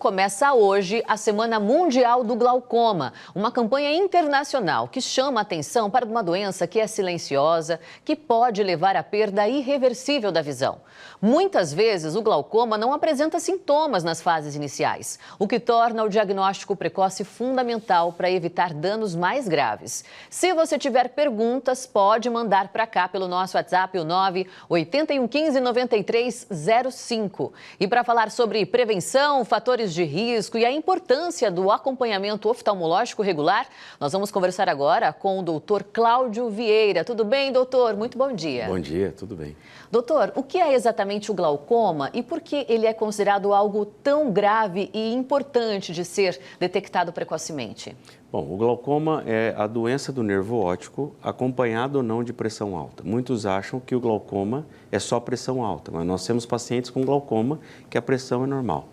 começa hoje a Semana Mundial do Glaucoma, uma campanha internacional que chama a atenção para uma doença que é silenciosa, que pode levar à perda irreversível da visão. Muitas vezes, o glaucoma não apresenta sintomas nas fases iniciais, o que torna o diagnóstico precoce fundamental para evitar danos mais graves. Se você tiver perguntas, pode mandar para cá pelo nosso WhatsApp, o 981159305. E para falar sobre prevenção, fatores de risco e a importância do acompanhamento oftalmológico regular, nós vamos conversar agora com o doutor Cláudio Vieira. Tudo bem, doutor? Muito bom dia. Bom dia, tudo bem. Doutor, o que é exatamente o glaucoma e por que ele é considerado algo tão grave e importante de ser detectado precocemente? Bom, o glaucoma é a doença do nervo óptico, acompanhado ou não de pressão alta. Muitos acham que o glaucoma é só pressão alta, mas nós temos pacientes com glaucoma que a pressão é normal.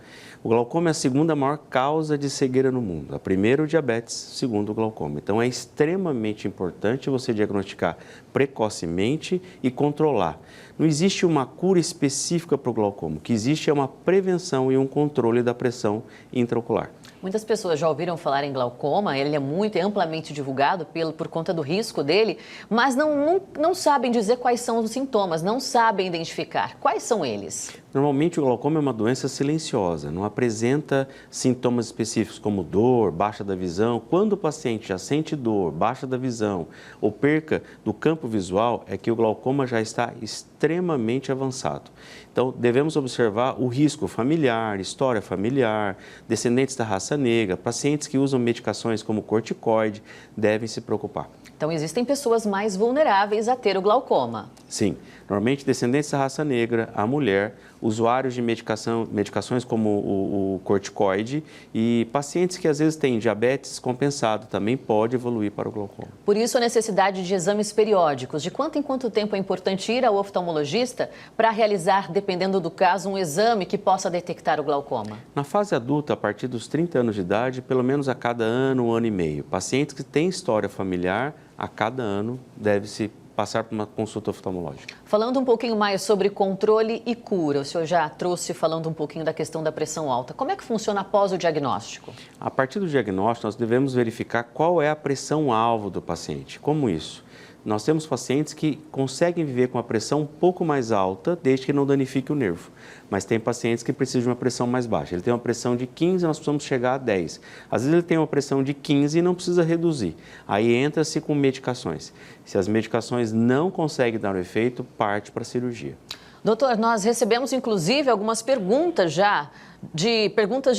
O glaucoma é a segunda maior causa de cegueira no mundo. A primeira, o diabetes, segundo, o glaucoma. Então, é extremamente importante você diagnosticar precocemente e controlar. Não existe uma cura específica para o glaucoma. O que existe é uma prevenção e um controle da pressão intraocular. Muitas pessoas já ouviram falar em glaucoma, ele é muito amplamente divulgado por conta do risco dele, mas não sabem dizer quais são os sintomas, não sabem identificar. Quais são eles? Normalmente o glaucoma é uma doença silenciosa, não apresenta sintomas específicos como dor, baixa da visão. Quando o paciente já sente dor, baixa da visão ou perca do campo visual, é que o glaucoma já está extremamente avançado. Então, devemos observar o risco familiar, história familiar, descendentes da raça negra, pacientes que usam medicações como corticoide, devem se preocupar. Então, existem pessoas mais vulneráveis a ter o glaucoma. Sim, normalmente descendentes da raça negra, a mulher, usuários de medicações como o corticoide e pacientes que às vezes têm diabetes compensado também pode evoluir para o glaucoma. Por isso a necessidade de exames periódicos. De quanto em quanto tempo é importante ir ao oftalmologista para realizar, dependendo do caso, um exame que possa detectar o glaucoma? Na fase adulta, a partir dos 30 anos de idade, pelo menos a cada ano, 1 ano e meio. Pacientes que têm história familiar, a cada ano deve-se passar por uma consulta oftalmológica. Falando um pouquinho mais sobre controle e cura, o senhor já trouxe falando um pouquinho da questão da pressão alta. Como é que funciona após o diagnóstico? A partir do diagnóstico, nós devemos verificar qual é a pressão-alvo do paciente. Como isso? Nós temos pacientes que conseguem viver com a pressão um pouco mais alta, desde que não danifique o nervo. Mas tem pacientes que precisam de uma pressão mais baixa. Ele tem uma pressão de 15, nós precisamos chegar a 10. Às vezes ele tem uma pressão de 15 e não precisa reduzir. Aí entra-se com medicações. Se as medicações não conseguem dar o efeito, parte para a cirurgia. Doutor, nós recebemos inclusive algumas perguntas de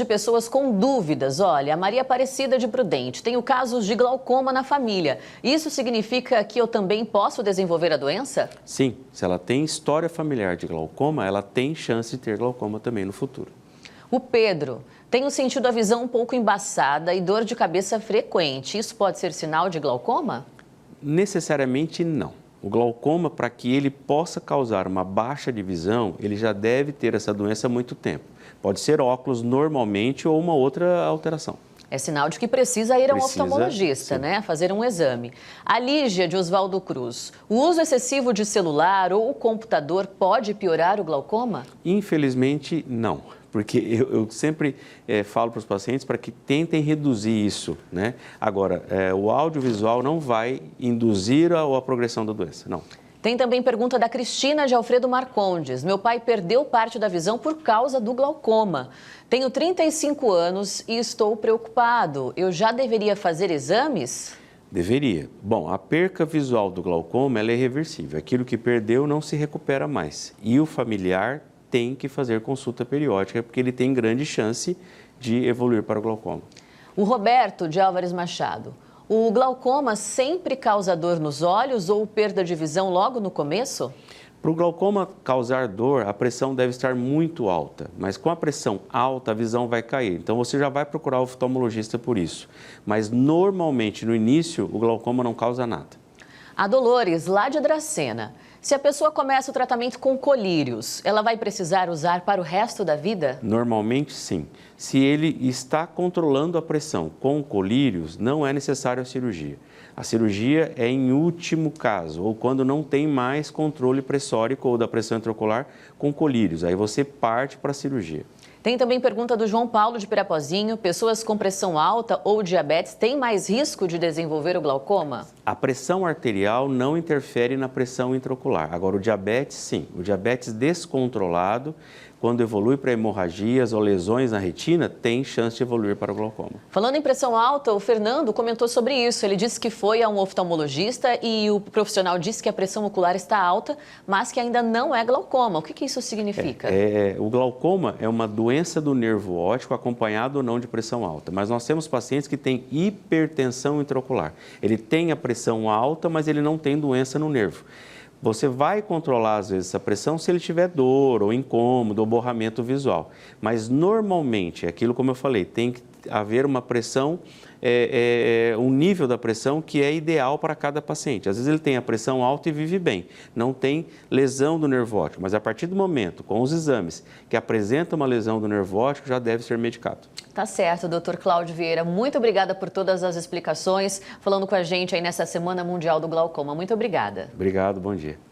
pessoas com dúvidas. Olha, a Maria Aparecida de Prudente, tenho casos de glaucoma na família. Isso significa que eu também posso desenvolver a doença? Sim, se ela tem história familiar de glaucoma, ela tem chance de ter glaucoma também no futuro. O Pedro, tenho sentido a visão um pouco embaçada e dor de cabeça frequente. Isso pode ser sinal de glaucoma? Necessariamente não. O glaucoma, para que ele possa causar uma baixa de visão, ele já deve ter essa doença há muito tempo. Pode ser óculos normalmente ou uma outra alteração. É sinal de que precisa ir a um oftalmologista, sim, né? Fazer um exame. A Lígia de Oswaldo Cruz, o uso excessivo de celular ou computador pode piorar o glaucoma? Infelizmente, não. Porque eu sempre falo para os pacientes para que tentem reduzir isso, né? Agora, o audiovisual não vai induzir a progressão da doença, não. Tem também pergunta da Cristina de Alfredo Marcondes. Meu pai perdeu parte da visão por causa do glaucoma. Tenho 35 anos e estou preocupado. Eu já deveria fazer exames? Deveria. Bom, a perca visual do glaucoma ela é irreversível. Aquilo que perdeu não se recupera mais. E o familiar tem que fazer consulta periódica, porque ele tem grande chance de evoluir para o glaucoma. O Roberto de Álvares Machado. O glaucoma sempre causa dor nos olhos ou perda de visão logo no começo? Para o glaucoma causar dor, a pressão deve estar muito alta, mas com a pressão alta, a visão vai cair. Então, você já vai procurar o oftalmologista por isso. Mas, normalmente, no início, o glaucoma não causa nada. A Dolores, lá de Dracena. Se a pessoa começa o tratamento com colírios, ela vai precisar usar para o resto da vida? Normalmente, sim. Se ele está controlando a pressão com colírios, não é necessário a cirurgia. A cirurgia é em último caso, ou quando não tem mais controle pressórico ou da pressão intraocular com colírios. Aí você parte para a cirurgia. Tem também pergunta do João Paulo de Pirapozinho. Pessoas com pressão alta ou diabetes têm mais risco de desenvolver o glaucoma? A pressão arterial não interfere na pressão intraocular. Agora, o diabetes, sim. O diabetes descontrolado, quando evolui para hemorragias ou lesões na retina, tem chance de evoluir para o glaucoma. Falando em pressão alta, o Fernando comentou sobre isso. Ele disse que foi a um oftalmologista e o profissional disse que a pressão ocular está alta, mas que ainda não é glaucoma. O que isso significa? O glaucoma é uma doença do nervo óptico acompanhado ou não de pressão alta. Mas nós temos pacientes que têm hipertensão intraocular. Ele tem a pressão alta, mas ele não tem doença no nervo. Você vai controlar, às vezes, essa pressão se ele tiver dor, ou incômodo, ou borramento visual. Mas, normalmente, aquilo como eu falei, tem que haver uma pressão, um nível da pressão que é ideal para cada paciente. Às vezes ele tem a pressão alta e vive bem, não tem lesão do nervo óptico, mas a partir do momento, com os exames, que apresenta uma lesão do nervo óptico, já deve ser medicado. Tá certo, doutor Cláudio Vieira. Muito obrigada por todas as explicações, falando com a gente aí nessa Semana Mundial do Glaucoma. Muito obrigada. Obrigado, bom dia.